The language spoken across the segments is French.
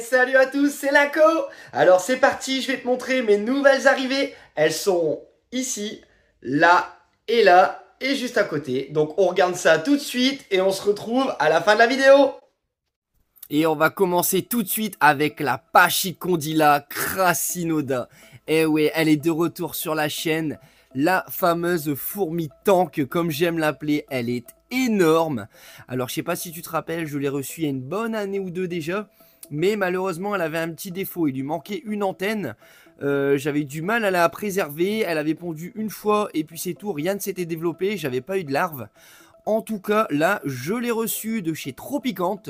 Salut à tous, c'est Linko. Alors c'est parti, je vais te montrer mes nouvelles arrivées. Elles sont ici, là et juste à côté. Donc on regarde ça tout de suite et on se retrouve à la fin de la vidéo. Et on va commencer tout de suite avec la Pachycondyla crassinodon. Eh ouais, elle est de retour sur la chaîne. La fameuse fourmi tank, comme j'aime l'appeler, elle est énorme. Alors je sais pas si tu te rappelles, je l'ai reçue il y a une bonne année ou deux déjà. Mais malheureusement, elle avait un petit défaut. Il lui manquait une antenne. J'avais du mal à la préserver. Elle avait pondu une fois et puis c'est tout. Rien ne s'était développé. J'avais pas eu de larves. En tout cas, là, je l'ai reçue de chez Tropicante.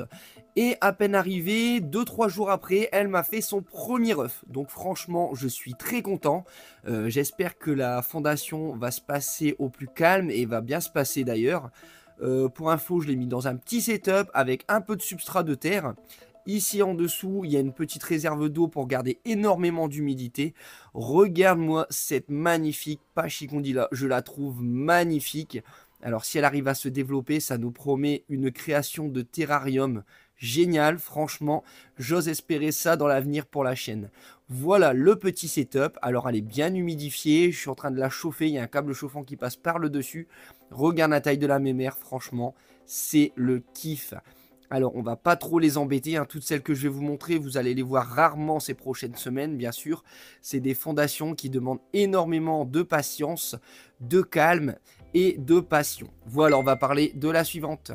Et à peine arrivée, 2-3 jours après, elle m'a fait son premier œuf. Donc franchement, je suis très content. J'espère que la fondation va se passer au plus calme et va bien se passer d'ailleurs. Pour info, je l'ai mis dans un petit setup avec un peu de substrat de terre. Ici en dessous, il y a une petite réserve d'eau pour garder énormément d'humidité. Regarde-moi cette magnifique Pachycondyla. Je la trouve magnifique. Alors si elle arrive à se développer, ça nous promet une création de terrarium génial. Franchement, j'ose espérer ça dans l'avenir pour la chaîne. Voilà le petit setup. Alors elle est bien humidifiée. Je suis en train de la chauffer. Il y a un câble chauffant qui passe par le dessus. Regarde la taille de la mémère. Franchement, c'est le kiff. Alors, on va pas trop les embêter, hein. Toutes celles que je vais vous montrer, vous allez les voir rarement ces prochaines semaines, bien sûr. C'est des fondations qui demandent énormément de patience, de calme et de passion. Voilà, on va parler de la suivante.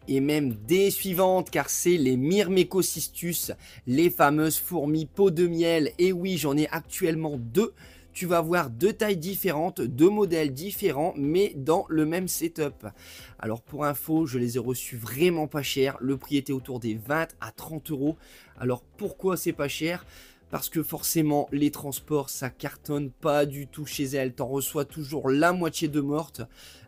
Et même des suivantes, car c'est les Myrmecocystus, les fameuses fourmis peau de miel. Et oui, j'en ai actuellement deux. Tu vas voir deux tailles différentes, deux modèles différents, mais dans le même setup. Alors pour info, je les ai reçus vraiment pas cher. Le prix était autour des 20 à 30 euros. Alors pourquoi c'est pas cher ? Parce que forcément, les transports, ça cartonne pas du tout chez elles. T'en reçois toujours la moitié de mortes.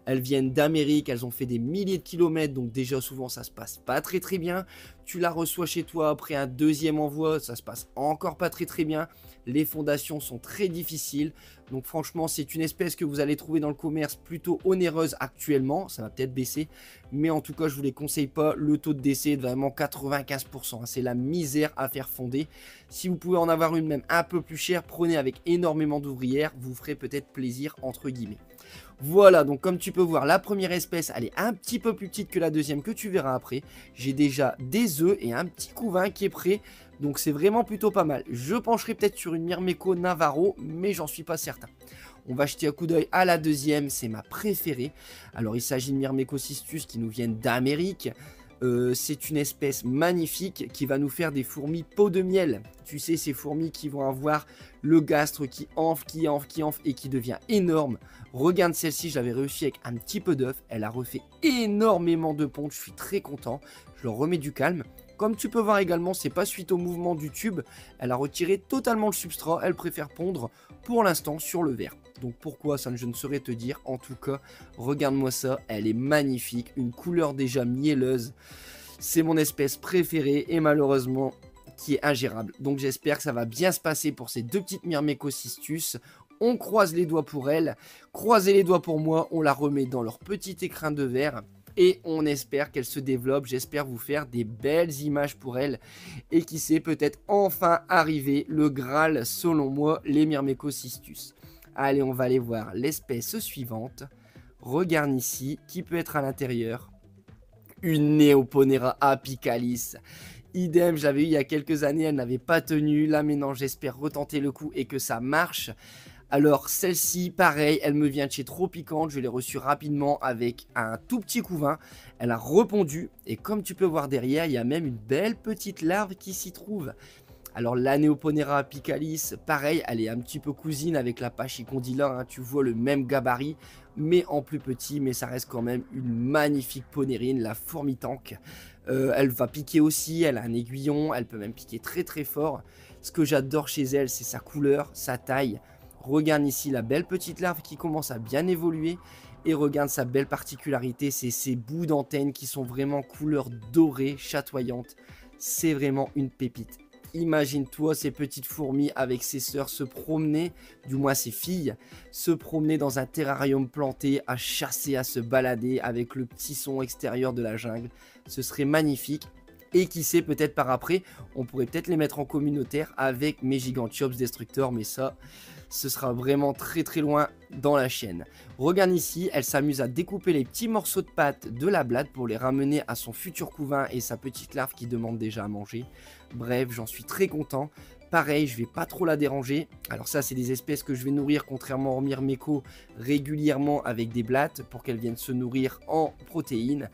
Elles viennent d'Amérique, elles ont fait des milliers de kilomètres, donc déjà souvent ça se passe pas très bien. Tu la reçois chez toi après un deuxième envoi, ça se passe encore pas très bien. Les fondations sont très difficiles, donc franchement c'est une espèce que vous allez trouver dans le commerce plutôt onéreuse actuellement. Ça va peut-être baisser, mais en tout cas je vous les conseille pas. Le taux de décès est de vraiment 95%, c'est la misère à faire fonder. Si vous pouvez en avoir une même un peu plus chère, prenez avec énormément d'ouvrières, vous ferez peut-être plaisir entre guillemets. Voilà, donc comme tu peux voir, la première espèce, elle est un petit peu plus petite que la deuxième que tu verras après. J'ai déjà des œufs et un petit couvain qui est prêt, donc c'est vraiment plutôt pas mal. Je pencherai peut-être sur une Myrmeco Navarro, mais j'en suis pas certain. On va jeter un coup d'œil à la deuxième, c'est ma préférée. Alors il s'agit de Myrmecocystus qui nous viennent d'Amérique. C'est une espèce magnifique qui va nous faire des fourmis peau de miel. Tu sais, ces fourmis qui vont avoir le gastre qui enfle et qui devient énorme. Regarde celle-ci, je l'avais réussi avec un petit peu d'œuf. Elle a refait énormément de pontes, je suis très content. Je leur remets du calme. Comme tu peux voir également, c'est pas suite au mouvement du tube. Elle a retiré totalement le substrat. Elle préfère pondre pour l'instant sur le verre. Donc pourquoi, ça je ne saurais te dire. En tout cas, regarde-moi ça. Elle est magnifique. Une couleur déjà mielleuse. C'est mon espèce préférée et malheureusement qui est ingérable. Donc j'espère que ça va bien se passer pour ces deux petites Myrmecocystus. On croise les doigts pour elle. Croisez les doigts pour moi. On la remet dans leur petit écrin de verre. Et on espère qu'elle se développe. J'espère vous faire des belles images pour elle. Et qui sait, peut-être enfin arriver le Graal, selon moi, les Myrmecocystus. Allez, on va aller voir l'espèce suivante. Regarde ici, qui peut être à l'intérieur. Une Neoponera apicalis. Idem, je l'avais eu il y a quelques années, elle n'avait pas tenu. Là maintenant, j'espère retenter le coup et que ça marche. Alors celle-ci, pareil, elle me vient de chez Tropicante, je l'ai reçue rapidement avec un tout petit couvain. Elle a repondu et comme tu peux voir derrière, il y a même une belle petite larve qui s'y trouve. Alors la Neoponera apicalis, pareil, elle est un petit peu cousine avec la Pachycondyla, hein, tu vois le même gabarit, mais en plus petit, mais ça reste quand même une magnifique ponérine, la fourmi tank. Elle va piquer aussi, elle a un aiguillon, elle peut même piquer très fort. Ce que j'adore chez elle, c'est sa couleur, sa taille. Regarde ici la belle petite larve qui commence à bien évoluer. Et regarde sa belle particularité, c'est ses bouts d'antenne qui sont vraiment couleur dorée, chatoyante. C'est vraiment une pépite. Imagine-toi ces petites fourmis avec ses sœurs se promener, du moins ses filles, se promener dans un terrarium planté, à chasser, à se balader avec le petit son extérieur de la jungle. Ce serait magnifique. Et qui sait, peut-être par après, on pourrait peut-être les mettre en communautaire avec mes Gigantiops Destructors. Mais ça, ce sera vraiment très très loin dans la chaîne. Regarde ici, elle s'amuse à découper les petits morceaux de pâte de la blatte pour les ramener à son futur couvain et sa petite larve qui demande déjà à manger. Bref, j'en suis très content. Pareil, je vais pas trop la déranger. Alors ça, c'est des espèces que je vais nourrir, contrairement au Myrmeco, régulièrement avec des blattes pour qu'elles viennent se nourrir en protéines.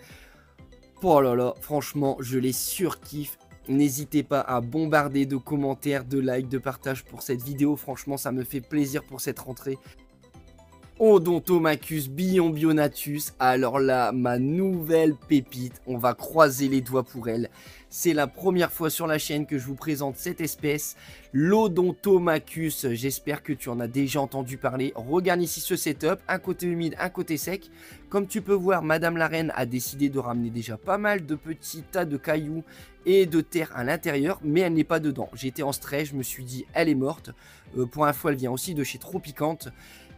Oh là là, franchement, je les surkiffe. N'hésitez pas à bombarder de commentaires, de likes, de partages pour cette vidéo. Franchement, ça me fait plaisir pour cette rentrée. Odontomachus Bionbionatus, alors là, ma nouvelle pépite, on va croiser les doigts pour elle. C'est la première fois sur la chaîne que je vous présente cette espèce, l'Odontomachus. J'espère que tu en as déjà entendu parler. Regarde ici ce setup, un côté humide, un côté sec. Comme tu peux voir, Madame la Reine a décidé de ramener déjà pas mal de petits tas de cailloux et de terre à l'intérieur, mais elle n'est pas dedans. J'étais en stress, je me suis dit, elle est morte. Pour info, elle vient aussi de chez Tropicante.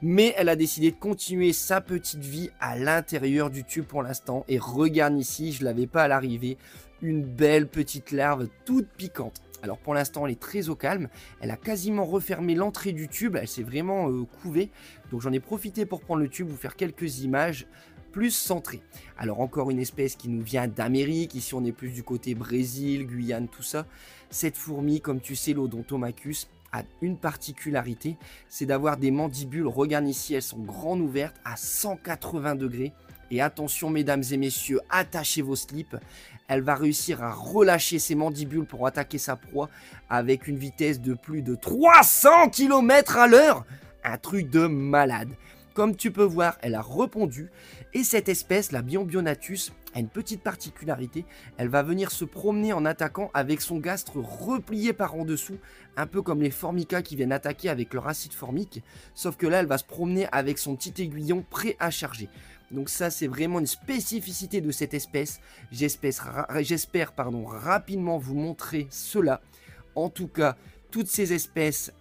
Mais elle a décidé de continuer sa petite vie à l'intérieur du tube pour l'instant. Et regarde ici, je ne l'avais pas à l'arrivée, une belle petite larve toute piquante. Alors pour l'instant, elle est très au calme. Elle a quasiment refermé l'entrée du tube. Elle s'est vraiment couvée. Donc j'en ai profité pour prendre le tube, vous faire quelques images plus centrées. Alors encore une espèce qui nous vient d'Amérique. Ici, on est plus du côté Brésil, Guyane, tout ça. Cette fourmi, comme tu sais, l'Odontomachus, a une particularité, c'est d'avoir des mandibules. Regarde ici, elles sont grandes ouvertes à 180 degrés. Et attention mesdames et messieurs, attachez vos slips. Elle va réussir à relâcher ses mandibules pour attaquer sa proie avec une vitesse de plus de 300 km à l'heure. Un truc de malade. Comme tu peux voir, elle a répondu. Et cette espèce, la Bionbionatus, a une petite particularité. Elle va venir se promener en attaquant avec son gastre replié par en dessous. Un peu comme les Formica qui viennent attaquer avec leur acide formique. Sauf que là, elle va se promener avec son petit aiguillon prêt à charger. Donc ça, c'est vraiment une spécificité de cette espèce. J'espère rapidement vous montrer cela. En tout cas, toutes ces espèces,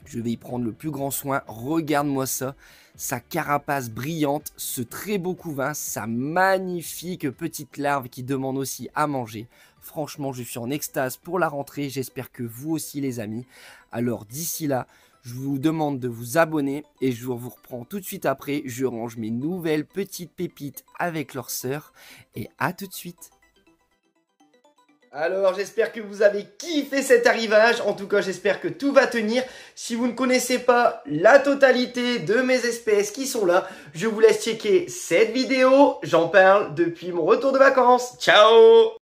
je vais y prendre le plus grand soin. Regarde-moi ça. Sa carapace brillante, ce très beau couvain, sa magnifique petite larve qui demande aussi à manger. Franchement, je suis en extase pour la rentrée. J'espère que vous aussi, les amis. Alors, d'ici là, je vous demande de vous abonner et je vous reprends tout de suite après. Je range mes nouvelles petites pépites avec leur sœur et à tout de suite. Alors j'espère que vous avez kiffé cet arrivage, en tout cas j'espère que tout va tenir. Si vous ne connaissez pas la totalité de mes espèces qui sont là, je vous laisse checker cette vidéo, j'en parle depuis mon retour de vacances. Ciao!